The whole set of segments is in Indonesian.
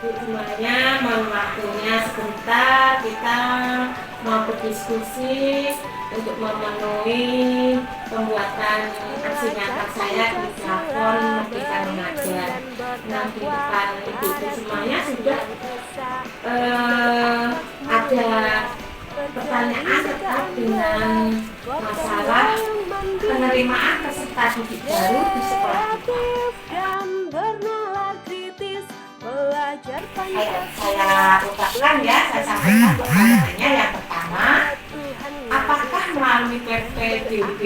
Ibu semuanya, mohon waktunya sebentar kita mau berdiskusi untuk memenuhi pembuatan aksi nyata saya di platform Merdeka Mengajar. Nah, di depan ibu-ibu semuanya sudah ada pertanyaan terkait dengan masalah penerimaan peserta didik baru di sekolah kita. Saya ucapkan ya, saya sampaikan pertanyaannya. Yang pertama, apakah melalui PPDB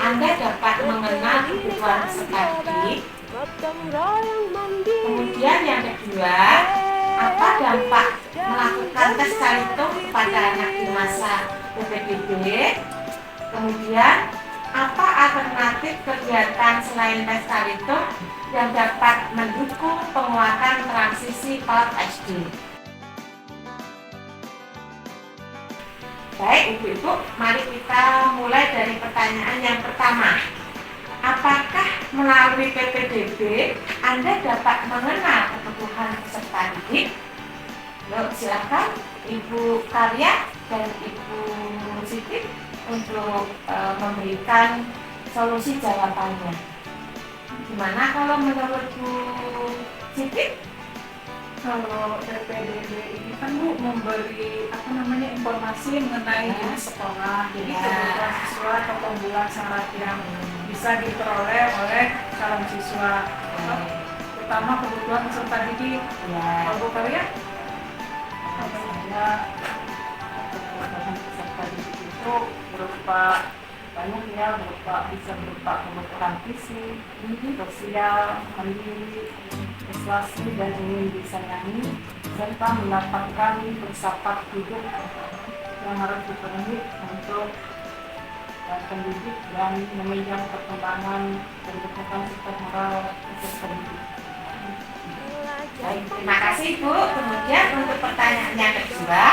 Anda dapat mengenal kebutuhan peserta didik? Kemudian yang kedua, apa dampak melakukan tes Calitung kepada anak di masa PPDB? Kemudian, apa alternatif kegiatan selain tes Calitung yang dapat mendukung penguatan transisi PAUD SD? Baik Ibu-Ibu, mari kita mulai dari pertanyaan yang pertama. Apakah melalui PPDB Anda dapat mengenal kebutuhan peserta didik? Yuk, silakan Ibu Karya dan Ibu Siti untuk memberikan solusi jawabannya. Gimana kalau menurut Bu Siti? Kalau PPDB ini kan Bu memberi informasi mengenai jenis sekolah, jadi kebutuhan siswa atau pembulan syarat yang bisa diperoleh oleh calon siswa, terutama kebutuhan peserta didik. Kalau Bu Karya? Saya kebutuhan peserta didik itu berupa banyak ya, bisa berupa kebutuhan fisik, sosial, mandiri, prestasi dan ingin disayangi, serta mendapatkan filsafat hidup yang harus dipenuhi untuk pendidik dan memegang perkembangan pendidikan serta moral peserta didik. Baik, terima kasih Bu. Kemudian untuk pertanyaan yang kedua,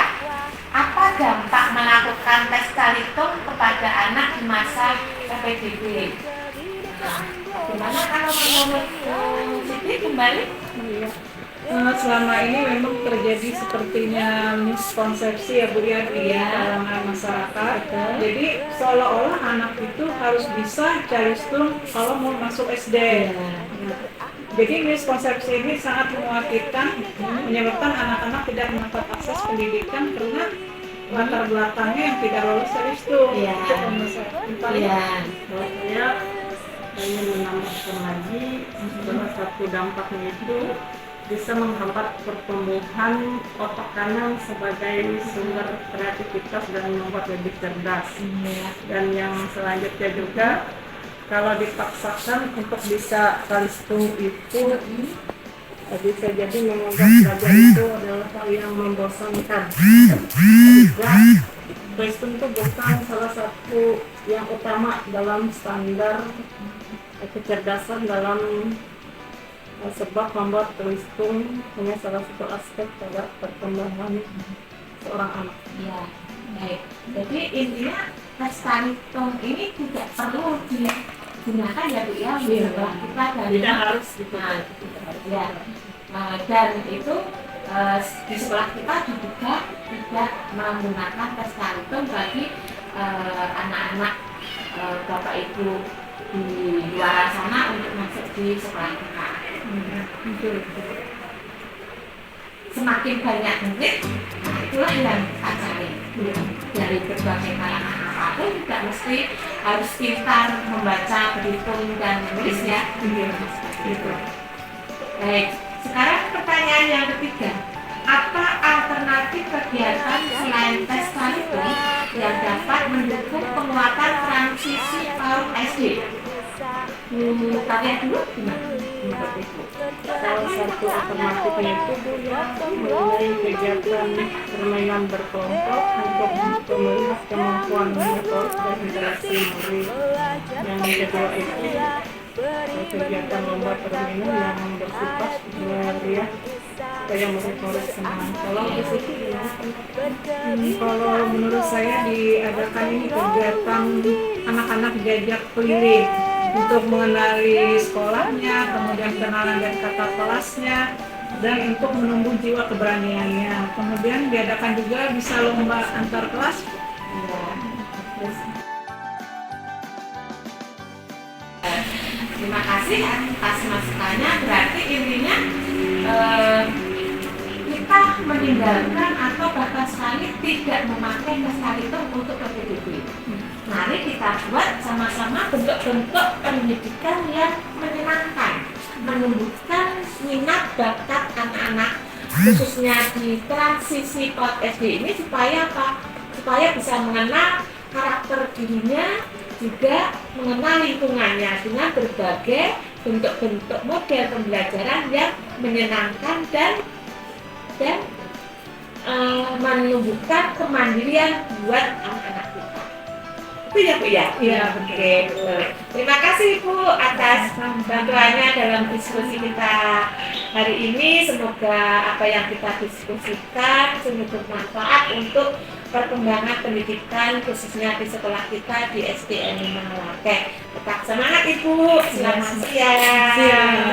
apa dampak melakukan tes Calitung kepada anak di masa PPDB? Nah, bagaimana kalau menurut Bu Siti kembali? Selama ini memang terjadi sepertinya miskonsepsi ya Bu ya di kalangan masyarakat. Jadi seolah-olah anak itu harus bisa Calistung kalau mau masuk SD. Jadi miskonsepsi ini sangat mengakibatkan menyebabkan anak-anak tidak mendapat akses pendidikan karena latar belakangnya yang tidak lolos Calistung. Saya ingin menambahkan lagi bahwa satu dampaknya itu bisa menghambat pertumbuhan otak kanan sebagai sumber kreativitas dan membuat lebih cerdas. Dan yang selanjutnya juga, kalau dipaksakan untuk bisa Calistung itu bisa jadi menganggap belajar itu adalah hal yang membosankan. Juga Calistung itu bukan salah satu yang utama dalam standar kecerdasan dalam sebab membuat Calistung hanya salah satu aspek pada perkembangan seorang anak. Ya, baik. Jadi intinya tes Calitung ini tidak perlu digunakan ya Bu ya, setelah kita dari Tidak harus gitu. Dan itu di sekolah kita juga tidak menggunakan tes Calitung bagi anak-anak Bapak Ibu di luar sana untuk masuk di sekolah kita. Semakin banyak murid, nah itulah yang kita cari. Dari berbagai kalangan apapun tidak mesti harus pintar membaca, berhitung dan menulis ya. Gitu. Baik, sekarang pertanyaan yang ketiga. Apa alternatif kegiatan selain tes Calitung yang dapat mendukung penguatan transisi PAUD SD? Kalian dulu gimana? Salah satu alternatifnya itu mengenai kegiatan permainan berkelompok untuk melihat kemampuan motorik dan interaksi murid. Yang kedua itu kegiatan lomba permainan yang bersifat meriah supaya murid-murid senang. Kalau di situ Kalau menurut saya diadakan ini kegiatan anak-anak diajak keliling untuk mengenali sekolahnya, kemudian kenalan dan kata kelasnya, dan untuk menumbuh jiwa keberaniannya. Kemudian diadakan juga bisa lomba antar kelas. Ya. Terus, terima kasih atas masukannya. Berarti intinya kita meninggalkan atau bahkan sekali tidak memakai pesta hitung untuk PPDB. Mari kita buat sama-sama bentuk-bentuk pendidikan yang menyenangkan, menumbuhkan minat bakat anak-anak khususnya di transisi PAUD SD ini supaya apa? Supaya bisa mengenal karakter dirinya, juga mengenal lingkungannya dengan berbagai bentuk-bentuk model pembelajaran yang menyenangkan dan menumbuhkan kemandirian buat anak-anak kita. Itu ya Bu ya? Iya, Oke, betul. Terima kasih Bu atas bantuannya dalam diskusi kita hari ini. Semoga apa yang kita diskusikan sungguh bermanfaat untuk perkembangan pendidikan khususnya di sekolah kita di SDN Malake. Tetap semangat Ibu. Selamat siang. Siang.